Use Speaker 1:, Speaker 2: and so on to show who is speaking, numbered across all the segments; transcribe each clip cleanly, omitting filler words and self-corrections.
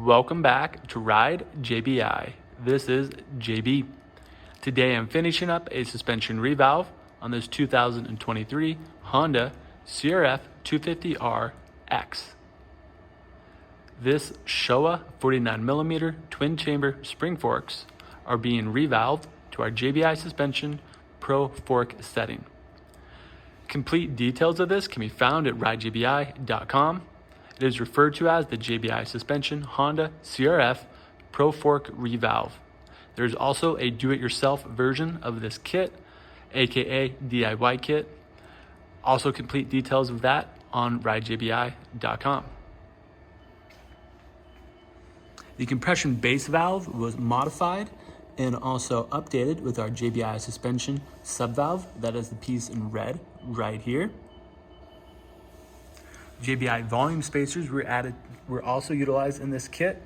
Speaker 1: Welcome back to Ride JBI. This is JB. Today I'm finishing up a suspension revalve on this 2023 Honda CRF250RX. This Showa 49mm twin chamber spring forks are being revalved to our JBI suspension Pro Fork setting. Complete details of this can be found at ridejbi.com. It is referred to as the JBI suspension Honda CRF Pro Fork Revalve. There's also a do-it-yourself version of this kit, aka DIY kit. Also complete details of that on ridejbi.com. The compression base valve was modified and also updated with our JBI suspension subvalve. That is the piece in red right here. JBI volume spacers were also utilized in this kit.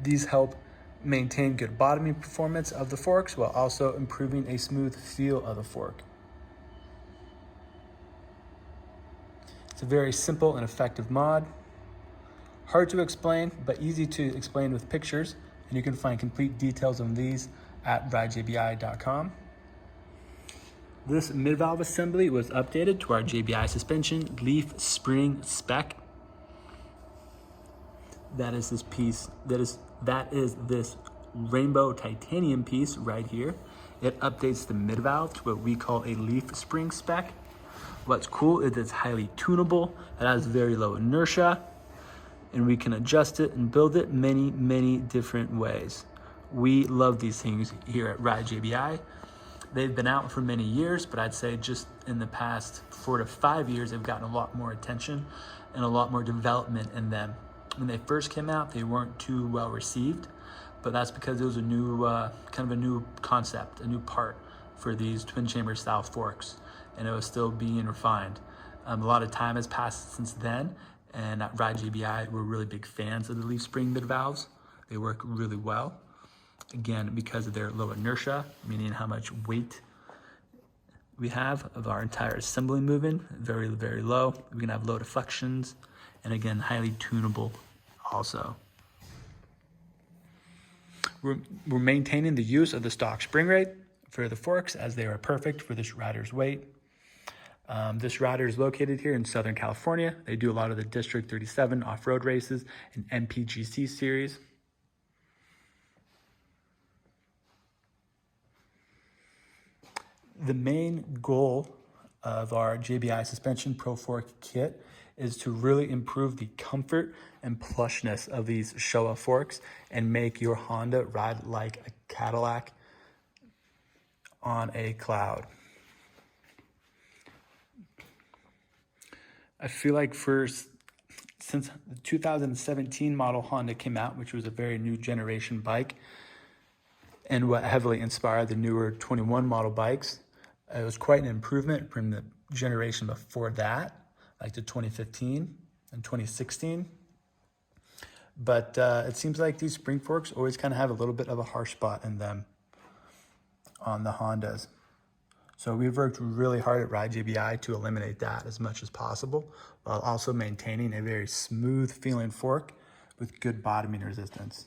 Speaker 1: These help maintain good bottoming performance of the forks while also improving a smooth feel of the fork. It's a very simple and effective mod. Hard to explain, but easy to explain with pictures, and you can find complete details on these at ridejbi.com. This mid-valve assembly was updated to our JBI suspension leaf spring spec. That is this piece, that is this rainbow titanium piece right here. It updates the mid-valve to what we call a leaf spring spec. What's cool is it's highly tunable, it has very low inertia, and we can adjust it and build it many different ways. We love these things here at Ride JBI. They've been out for many years, but I'd say just in the past 4 to 5 years, they've gotten a lot more attention and a lot more development in them. When they first came out, they weren't too well received, but that's because it was a new, kind of a new concept, a new part for these twin chamber style forks, and it was still being refined. A lot of time has passed since then, and at Ride JBI, we're really big fans of the leaf spring mid valves. They work really well. Again, because of their low inertia, meaning how much weight we have of our entire assembly moving, very low. We can have low deflections, and again, highly tunable also. We're maintaining the use of the stock spring rate for the forks as they are perfect for this rider's weight. This rider is located here in Southern California. They do a lot of the District 37 off-road races and MPGC series. The main goal of our JBI suspension Pro Fork kit is to really improve the comfort and plushness of these Showa forks and make your Honda ride like a Cadillac on a cloud. I feel like since the 2017 model Honda came out, which was a very new generation bike, and what heavily inspired the newer 21 model bikes, it was quite an improvement from the generation before that, like the 2015 and 2016. But it seems like these spring forks always kind of have a little bit of a harsh spot in them on the Hondas. So we've worked really hard at Ride JBI to eliminate that as much as possible, while also maintaining a very smooth feeling fork with good bottoming resistance.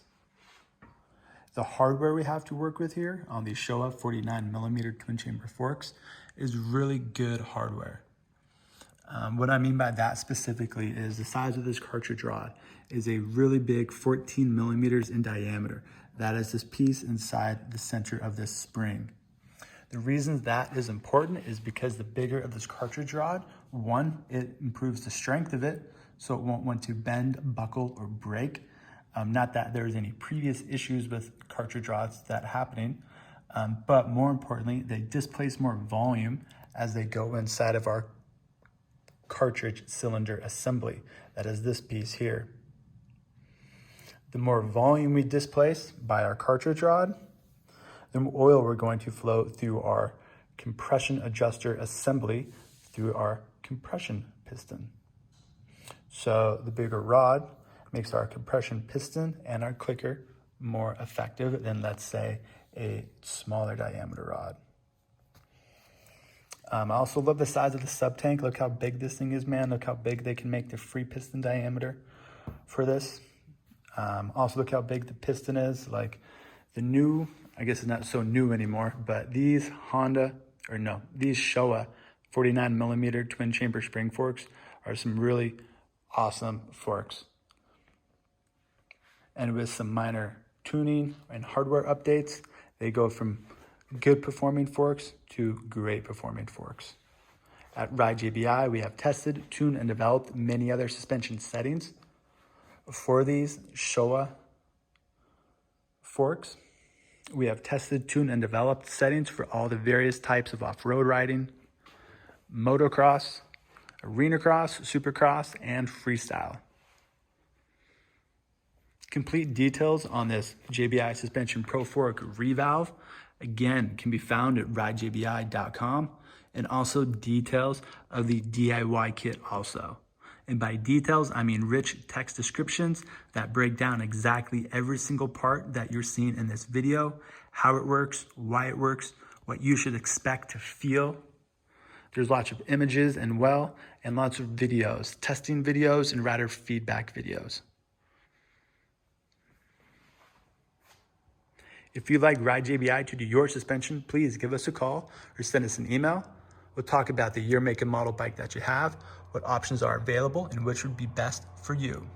Speaker 1: The hardware we have to work with here on these Showa 49mm twin chamber forks is really good hardware. What I mean by that specifically is the size of this cartridge rod is a really big 14mm in diameter. That is this piece inside the center of this spring. The reason that is important is because the bigger of this cartridge rod, one, it improves the strength of it, so it won't want to bend, buckle, or break. Not that there's any previous issues with cartridge rods that happening, but more importantly, they displace more volume as they go inside of our cartridge cylinder assembly. That is this piece here. The more volume we displace by our cartridge rod, the more oil we're going to flow through our compression adjuster assembly through our compression piston. So the bigger rod makes our compression piston and our clicker more effective than, let's say, a smaller diameter rod. I also love the size of the sub tank. Look how big this thing is, man. Look how big they can make the free piston diameter. for this. Also look how big the piston is. Like the new, I guess it's not so new anymore, but these Showa 49 millimeter twin chamber spring forks are some really awesome forks. And with some minor tuning and hardware updates, they go from good performing forks to great performing forks. At Ride JBI, we have tested, tuned, and developed many other suspension settings for these Showa forks. We have tested, tuned, and developed settings for all the various types of off-road riding, motocross, arena cross, supercross, and freestyle. Complete details on this JBI Suspension Pro Fork Revalve, again, can be found at ridejbi.com, and also details of the DIY kit also. And by details, I mean rich text descriptions that break down exactly every single part that you're seeing in this video, how it works, why it works, what you should expect to feel. There's lots of images and lots of videos, testing videos and rider feedback videos. If you'd like Ride JBI to do your suspension, please give us a call or send us an email. We'll talk about the year, make, and model bike that you have, what options are available, and which would be best for you.